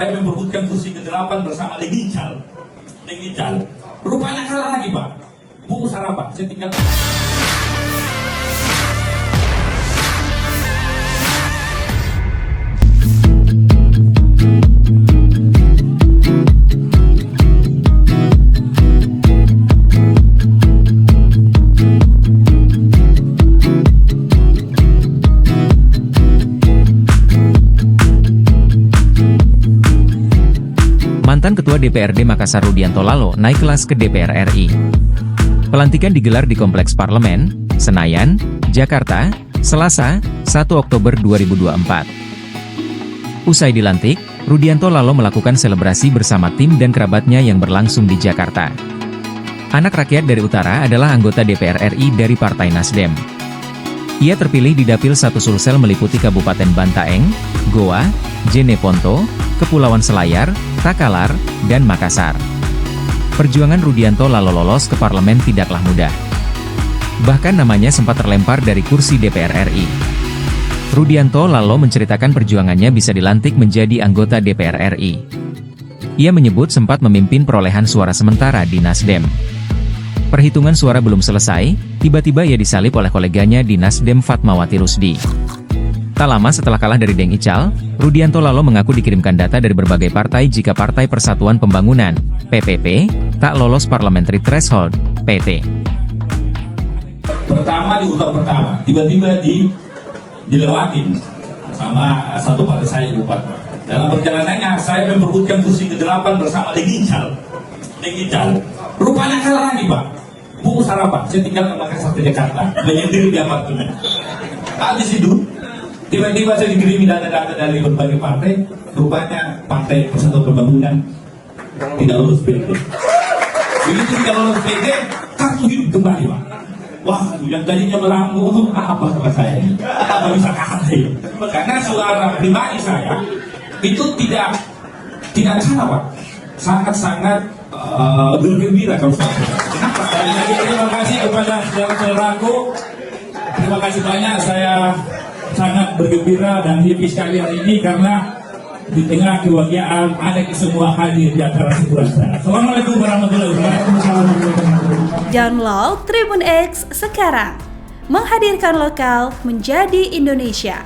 Saya memperebutkan kursi ke-8 bersama Legical. Rupanya kalah lagi, Pak. Bu sarapan, saya tinggal. Mantan Ketua DPRD Makassar Rudianto Lalo naik kelas ke DPR RI. Pelantikan digelar di Kompleks Parlemen, Senayan, Jakarta, Selasa, 1 Oktober 2024. Usai dilantik, Rudianto Lalo melakukan selebrasi bersama tim dan kerabatnya yang berlangsung di Jakarta. Anak rakyat dari utara adalah anggota DPR RI dari Partai Nasdem. Ia terpilih di Dapil 1 Sulsel meliputi Kabupaten Bantaeng, Goa, Jeneponto, Kepulauan Selayar, Takalar, dan Makassar. Perjuangan Rudianto Lalo lolos ke parlemen tidaklah mudah. Bahkan namanya sempat terlempar dari kursi DPR RI. Rudianto Lalo menceritakan perjuangannya bisa dilantik menjadi anggota DPR RI. Ia menyebut sempat memimpin perolehan suara sementara di Nasdem. Perhitungan suara belum selesai, tiba-tiba ia disalip oleh koleganya di Nasdem Fatmawati Rusdi. Tak lama setelah kalah dari Deng Ical, Rudianto Lalo mengaku dikirimkan data dari berbagai partai jika Partai Persatuan Pembangunan, PPP, tak lolos Parliamentary Threshold, PT. Pertama di urutan pertama, tiba-tiba dilewatin sama satu partai saya lupa. Dalam perjalanannya saya memperebutkan kursi ke-8 bersama Legical. Rupanya kalah lagi, Pak. Bu sarapan, saya tinggal ke Makassar ke Jakarta, menyendiri di apartemen. Habis itu, tiba-tiba saya dikirimi data-data dari berbagai partai, rupanya Partai Persatuan Pembangunan tidak lulus PT. Begitu tidak lulus PT, kartu hidup kembali, Pak. Wah, yang tadinya melambung, apa kata saya ini? Apa bisa kalah ini? Karena suara pribadi saya itu tidak kalah, Pak. Sangat-sangat bergembira kalau saya. Kenapa? Terima kasih kepada saudara-saudaraku. Terima kasih banyak, saya sangat bergembira dan happy sekali hari ini karena di tengah kebahagiaan ada semua hadir di acara syukuran saya. Assalamualaikum warahmatullahi wabarakatuh. Download Tribun X sekarang, menghadirkan lokal menjadi Indonesia.